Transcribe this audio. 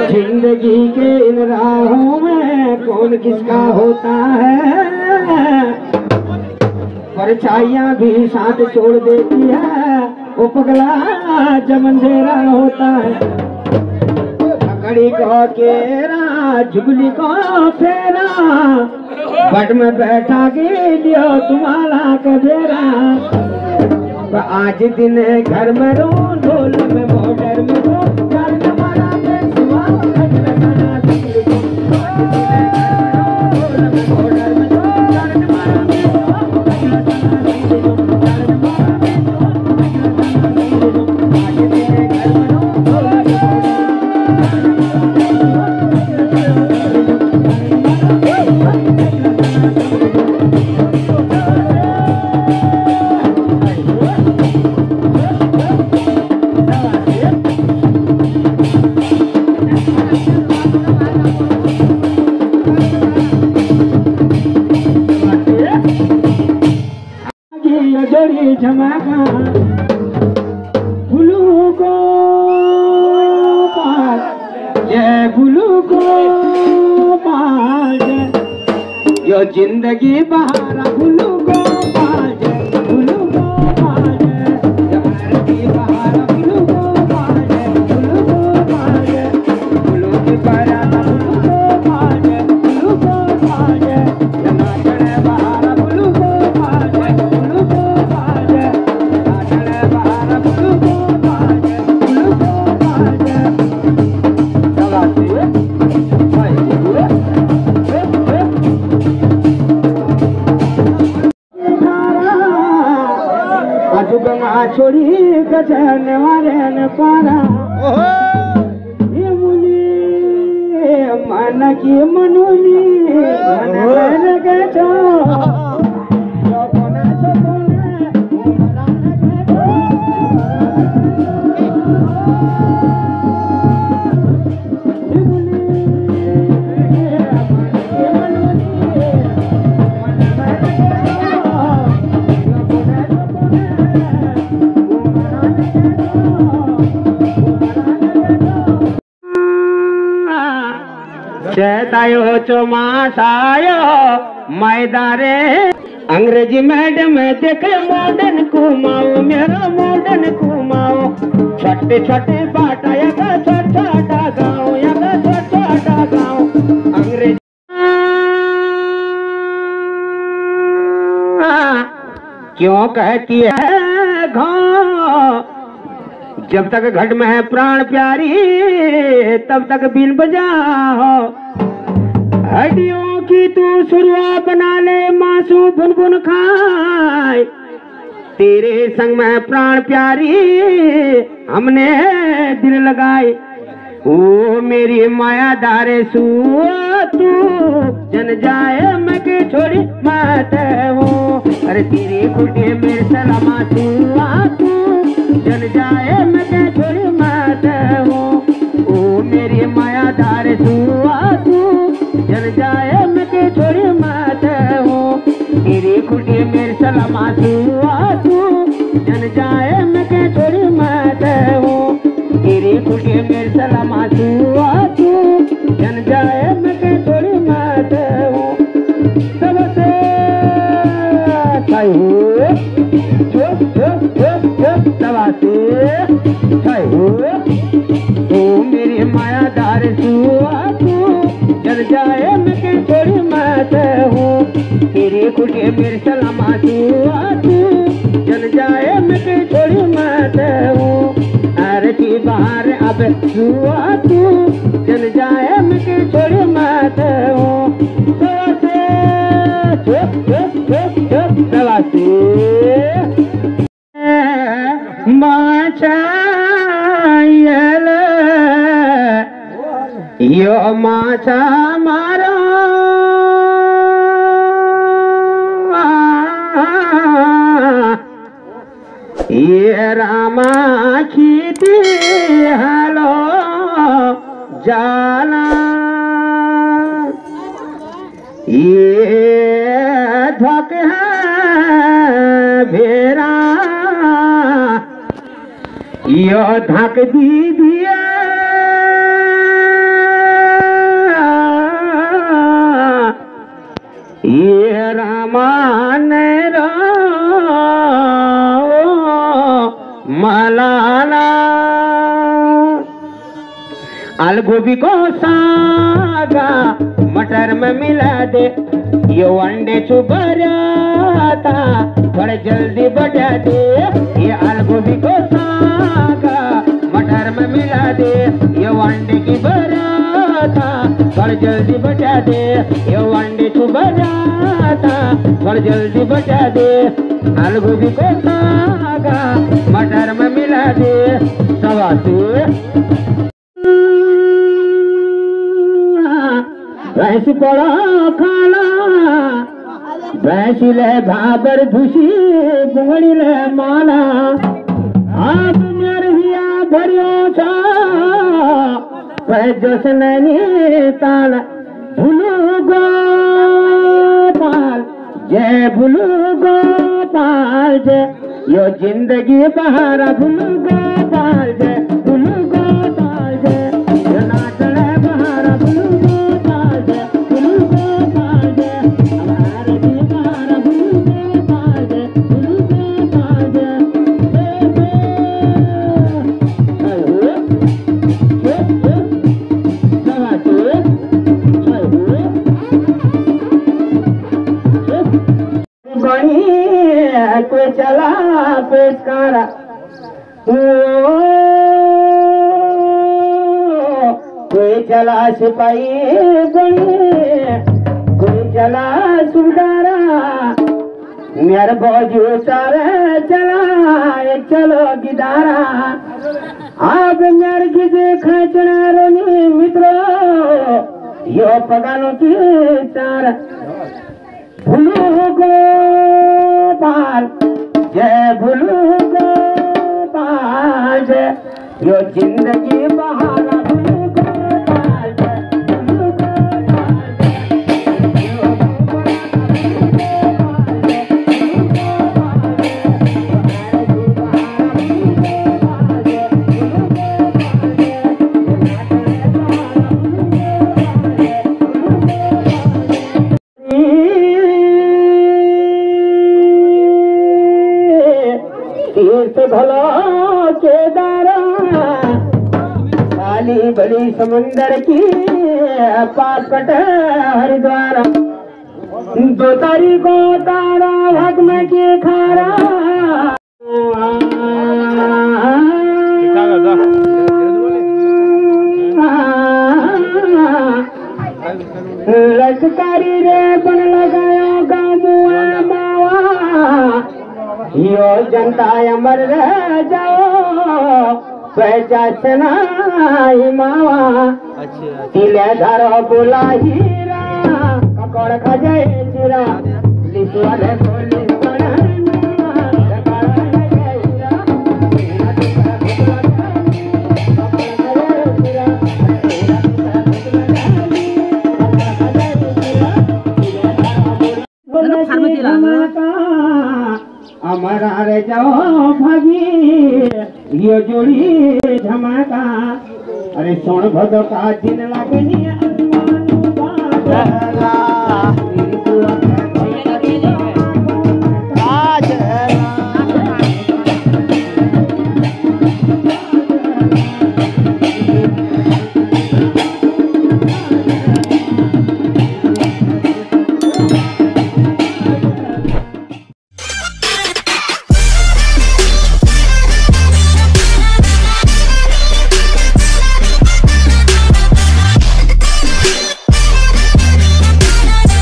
जिंदगी के इन राहों में कौन किसका होता है, परछाइयाँ भी साथ छोड़ देती है, वो पगला जब अंधेरा होता है। पकड़ी को केरा झुगली को फेरा, बट में बैठा के लियो तुम्हारा कबेरा। आज दिन घर में रो, ढोल में मोटर में रो, झमाका गुलू को पाल जय, गुलू को पाल जय, यो जिंदगी बहारा गुलू को पाल जय, गुलू को पाल जय, जिंदगी बहारा गुलू को पाल जय, गुलू को पाल जय, गुलू की बहारा गुलू को पाल जय, गुलू को पाल जय, जनाचड़े बहारा गुलू को पाल जय, गुलू को छोड़ी गजन वाले न पारा, ये मुनी मन की मनुली मन गजो चेतायो चौमासायो मैदारे, अंग्रेजी मैडम देखे मॉडर्न कुमाओ, मेरा मॉडर्न कुमाओ, छोटे छोटे बाटा यगा छोटा गाँव, यगा छोटा गाँव, अंग्रेजी क्यों कहती है घाव, जब तक घट में है प्राण प्यारी तब तक बीन बजाओ। हड्डियों की तू सुरुआ बना ले, मांसू बुन बुन खाए, तेरे संग में प्राण प्यारी हमने दिल लगाए। ओ मेरी माया दारे सू तू जन जाए मैं के छोड़ी मत हो, अरे तेरी खुटे मेरे सलामा तू जन जाए मैं के छोड़ी मत हो। ओ मेरी माया दारे तू जन जाए मैं के छोड़ी मत हो, तेरी खुटे मेरे सलामा तू जन जाए मैं के छोड़ी मत हो, तेरी खुटे मेरे सलामा तू जन जाए मैं के छोड़ी मत हो। सबसे ओ मेरी माया दार तू जन जाए मैं के छोड़ी मत हो, तेरी खुटे मेरे सलामा तू जन जाए मैं के छोड़ी मत हो। आरती बाहर अब तू जन जाए मैं के छोड़ी मत हो। यो माचा मारो ये रामा खीती हलो जाला, ये धक है यो धक दी दिया ये रामान मलाला आल गोभी को सागा मटर में मिला दे ये अंडे चुबराता थोड़े जल्दी बटा दे ये आल गोभी को सागा मटर में मिला दे ये अंडे की बराता थोड़े जल्दी बटा दे ये अंडे चुबराता थोड़े जल्दी बटा दे आल गोभी को सागा मटर में मिला दे सवासी भैंस पड़ा खाना भैंसी ले भाबर धुसी बुंगड़ी ले माला आप नरहिया भरियो छा पैजस नैनी ताल भुलू गोपाल जय भुलू गोपाल जय यो जिंदगी बहारा भुलू गोपाल जय भुलू गोपाल जय यो नाचड़ बहारा भुलू कोई चला पेशकारा कोई चला सिपाही बनी कोई चला सुधारा मेरे बाजू सारे चला एक चलो गिदारा आप मेरे किसे खचना रोनी मित्रो यो पगानों की चार भुलू गोपाल जय भुलू गोपाल जय यो जिंदगी बहारा भुलू गोपाल जय भुलू गोपाल तीर्थ भला केदारा काली बड़ी समुंदर की पास कट हरिद्वार दो तारी को तारा भाग में के खारा लश्कारी रे बन लगाया गाँव मावा यो जनता अमर रह जाओ पहचाना मावा तिले धरो बोला हीरा ककड़ खजे चिरा लिसवाले पुलिस हमारा रे जाओ भागी यो जोड़ी धमाका अरे सोन भदो का दिन लगनी